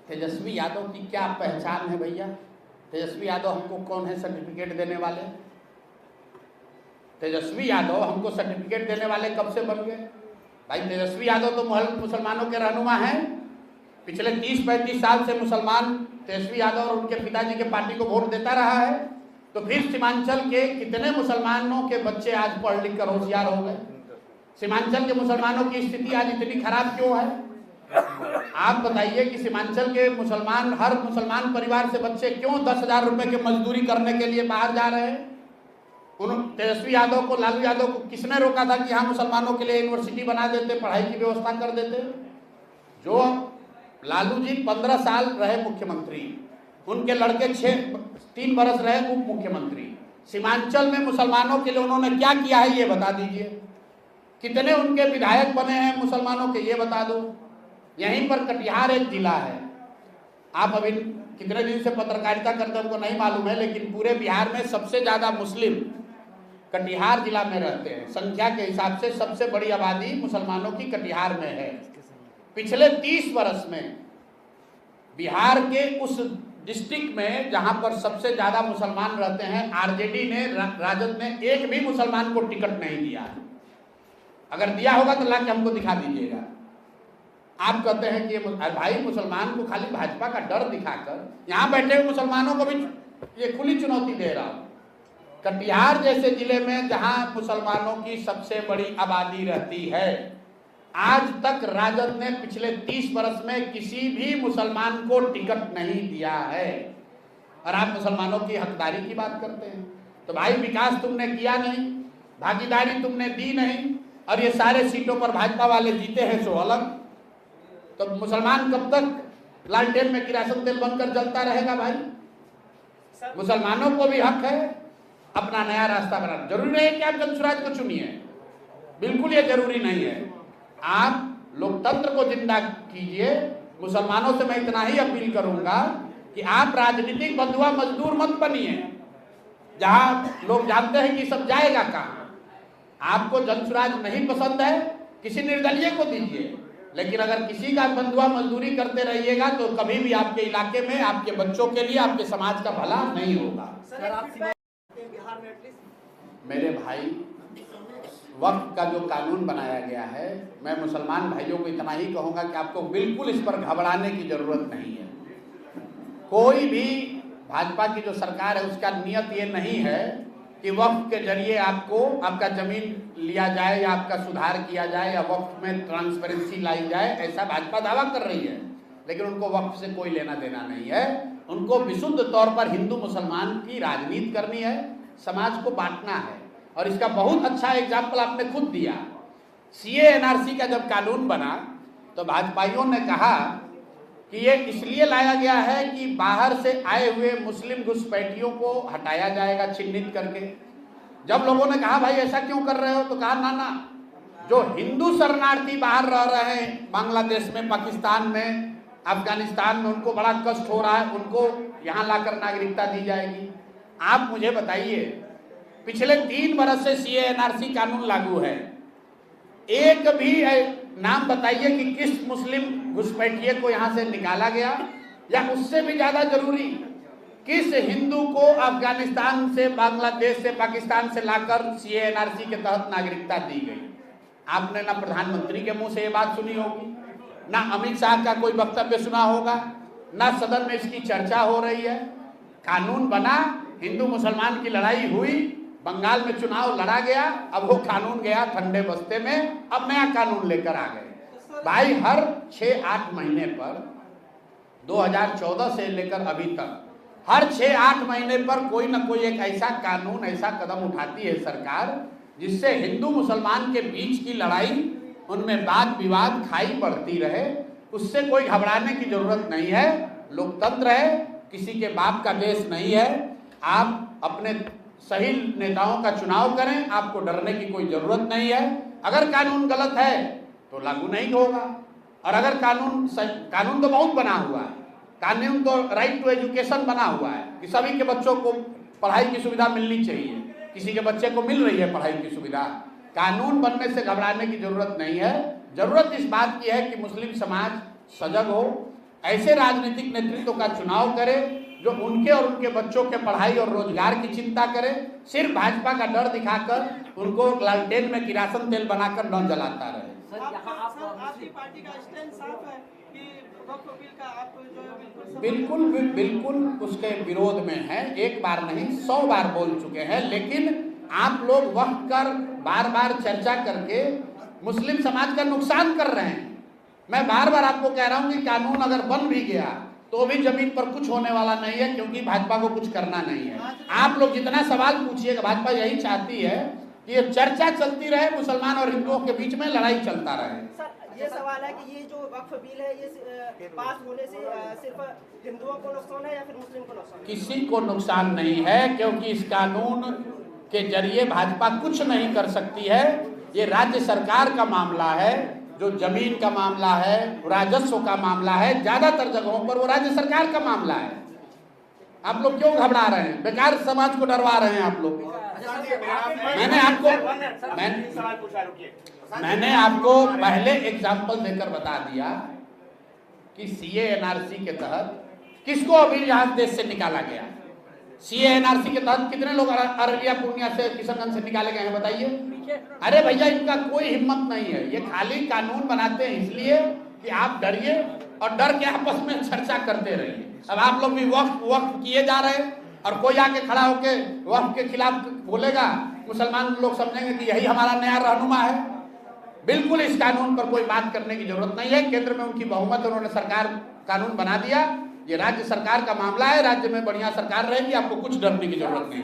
तेजस्वी यादव की क्या पहचान है भैया? तेजस्वी यादव हमको कौन है सर्टिफिकेट देने वाले? तेजस्वी यादव हमको सर्टिफिकेट देने वाले कब से बन गए? भाई तेजस्वी यादव तो मुसलमानों के रहनुमा हैं। पिछले 30-35 साल से मुसलमान तेजस्वी यादव और उनके पिताजी के पार्टी को वोट देता रहा है। तो फिर सीमांचल के कितने मुसलमानों के बच्चे आज पढ़ लिख कर होशियार हो गए? सीमांचल के मुसलमानों की स्थिति आज इतनी खराब क्यों है? आप बताइए कि सीमांचल के मुसलमान, हर मुसलमान परिवार से बच्चे क्यों 10,000 रुपए की मजदूरी करने के लिए बाहर जा रहे हैं? उन तेजस्वी यादव को, लालू यादव को किसने रोका था कि यहाँ मुसलमानों के लिए यूनिवर्सिटी बना देते, पढ़ाई की व्यवस्था कर देते? जो लालू जी 15 साल रहे मुख्यमंत्री, उनके लड़के 3 बरस रहे उप मुख्यमंत्री, सीमांचल में मुसलमानों के लिए उन्होंने क्या किया है ये बता दीजिए। कितने उनके विधायक बने हैं मुसलमानों के, ये बता दो। यहीं पर कटिहार एक जिला है, आप अभी कितने दिन से पत्रकारिता करते हमको नहीं मालूम है, लेकिन पूरे बिहार में सबसे ज्यादा मुस्लिम कटिहार जिला में रहते हैं। संख्या के हिसाब से सबसे बड़ी आबादी मुसलमानों की कटिहार में है। पिछले 30 वर्ष में बिहार के उस डिस्ट्रिक्ट में जहां पर सबसे ज्यादा मुसलमान रहते हैं, आरजेडी ने, राजद ने एक भी मुसलमान को टिकट नहीं दिया है। अगर दिया होगा तो लाके हमको दिखा दीजिएगा। आप कहते हैं कि भाई मुसलमान को खाली भाजपा का डर दिखाकर यहाँ बैठे हुए मुसलमानों को भी ये खुली चुनौती दे रहा हूं। कटिहार जैसे जिले में जहां मुसलमानों की सबसे बड़ी आबादी रहती है, आज तक राजद ने पिछले 30 वर्ष में किसी भी मुसलमान को टिकट नहीं दिया है। और आप मुसलमानों की हकदारी की बात करते हैं। तो भाई विकास तुमने किया नहीं, भागीदारी तुमने दी नहीं, और ये सारे सीटों पर भाजपा वाले जीते हैं सो अलग। तो मुसलमान कब तक लालटेन में किरासन तेल बनकर जलता रहेगा? भाई मुसलमानों को भी हक है अपना नया रास्ता बनाना। जरूरी नहीं है कि आप जनसुराज को चुनिए, बिल्कुल ये जरूरी नहीं है। आप लोकतंत्र को जिंदा कीजिए। मुसलमानों से मैं इतना ही अपील करूंगा कि आप राजनीतिक बंधुआ मजदूर मत बनिए, जहां लोग जानते हैं कि सब जाएगा कहां। आपको जनसुराज नहीं पसंद है, किसी निर्दलीय को दीजिए, लेकिन अगर किसी का बंधुआ मजदूरी करते रहिएगा तो कभी भी आपके इलाके में, आपके बच्चों के लिए, आपके समाज का भला नहीं होगा। मेरे भाई, वक्फ का जो कानून बनाया गया है, मैं मुसलमान भाइयों को इतना ही कहूंगा कि आपको बिल्कुल इस पर घबराने की जरूरत नहीं है। कोई भी भाजपा की जो सरकार है उसका नियत ये नहीं है कि वक्फ के जरिए आपको आपका जमीन लिया जाए या आपका सुधार किया जाए या वक्फ में ट्रांसपेरेंसी लाई जाए, ऐसा भाजपा दावा कर रही है। लेकिन उनको वक्फ से कोई लेना देना नहीं है। उनको विशुद्ध तौर पर हिंदू मुसलमान की राजनीति करनी है, समाज को बांटना है। और इसका बहुत अच्छा एग्जाम्पल आपने खुद दिया। सीए एनआरसी का जब कानून बना तो भाजपाइयों ने कहा कि ये इसलिए लाया गया है कि बाहर से आए हुए मुस्लिम घुसपैठियों को हटाया जाएगा चिन्हित करके। जब लोगों ने कहा भाई ऐसा क्यों कर रहे हो, तो कहा ना ना, जो हिंदू शरणार्थी बाहर रह रहे हैं बांग्लादेश में, पाकिस्तान में, अफगानिस्तान में, उनको बड़ा कष्ट हो रहा है, उनको यहाँ लाकर नागरिकता दी जाएगी। आप मुझे बताइए, पिछले 3 वर्ष से सीए एनआरसी कानून लागू है, एक भी नाम बताइए कि किस मुस्लिम घुसपैठिए को यहाँ से निकाला गया, या उससे भी ज्यादा जरूरी किस हिंदू को अफगानिस्तान से, बांग्लादेश से, पाकिस्तान से लाकर सीए एनआरसी के तहत नागरिकता दी गई। आपने ना प्रधानमंत्री के मुंह से ये बात सुनी होगी, ना अमित शाह का कोई वक्तव्य सुना होगा, ना सदन में इसकी चर्चा हो रही है। कानून बना, हिंदू मुसलमान की लड़ाई हुई, बंगाल में चुनाव लड़ा गया, अब वो कानून गया ठंडे बस्ते में, अब नया कानून लेकर आ गए। भाई हर 6-8 महीने पर 2014 से लेकर अभी तक हर 6-8 महीने पर कोई ना कोई एक ऐसा कानून, ऐसा कदम उठाती है सरकार जिससे हिंदू मुसलमान के बीच की लड़ाई, उनमें वाद विवाद, खाई बढ़ती रहे। उससे कोई घबराने की जरूरत नहीं है। लोकतंत्र है, किसी के बाप का देश नहीं है। आप अपने सही नेताओं का चुनाव करें, आपको डरने की कोई जरूरत नहीं है। अगर कानून गलत है तो लागू नहीं होगा, और अगर कानून तो बहुत बना हुआ है। कानून तो राइट टू एजुकेशन बना हुआ है कि सभी के बच्चों को पढ़ाई की सुविधा मिलनी चाहिए, किसी के बच्चे को मिल रही है पढ़ाई की सुविधा। कानून बनने से घबराने की जरूरत नहीं है। जरूरत इस बात की है कि मुस्लिम समाज सजग हो, ऐसे राजनीतिक नेतृत्व का चुनाव करे जो उनके और उनके बच्चों के पढ़ाई और रोजगार की चिंता करे। सिर्फ भाजपा का डर दिखाकर उनको लालटेन में किरासन तेल बनाकर न जलाता रहे। आपकी पार्टी का स्टैंड साफ है कि वक्फ बिल का आप जो है बिल्कुल उसके विरोध में है। एक बार नहीं 100 बार बोल चुके हैं, लेकिन आप लोग वक्त कर बार बार चर्चा करके मुस्लिम समाज का नुकसान कर रहे हैं। मैं बार बार आपको कह रहा हूं कि कानून अगर बन भी गया तो भी जमीन पर कुछ होने वाला नहीं है, क्योंकि भाजपा को कुछ करना नहीं है। आप लोग जितना सवाल पूछिएगा, भाजपा यही चाहती है कि ये चर्चा चलती रहे, मुसलमान और हिंदुओं के बीच में लड़ाई चलता रहे। सर ये सवाल है कि ये जो वक्फ बिल है ये पास होने से सिर्फ हिंदुओं को नुकसान है या फिर मुस्लिम को नुकसान? किसी को नुकसान नहीं है, क्योंकि इस कानून के जरिए भाजपा कुछ नहीं कर सकती है। ये राज्य सरकार का मामला है, जो जमीन का मामला है, राजस्व का मामला है, ज्यादातर जगहों पर वो राज्य सरकार का मामला है। आप लोग क्यों घबरा रहे हैं? बेकार समाज को डरवा रहे हैं आप लोग। मैंने आपको पहले एग्जाम्पल देकर बता दिया कि सीए एनआरसी के तहत किसको अभी यहाँ देश से निकाला गया। सीए एनआरसी के तहत कितने लोग अररिया पूर्णिया से किशनगंज से निकाले गए हैं बताइए। अरे भैया इनका कोई हिम्मत नहीं है, ये खाली कानून बनाते हैं इसलिए कि आप डरिए और डर के आपस में चर्चा करते रहिए। अब आप लोग भी वक्फ किए जा रहे हैं और कोई आके खड़ा होके वक्फ के खिलाफ बोलेगा, मुसलमान लोग समझेंगे कि यही हमारा नया रहनुमा है। बिल्कुल इस कानून पर कोई बात करने की जरूरत नहीं है। केंद्र में उनकी बहुमत, उन्होंने सरकार कानून बना दिया। ये राज्य सरकार का मामला है, राज्य में बढ़िया सरकार रहेगी, आपको कुछ डरने की जरूरत नहीं।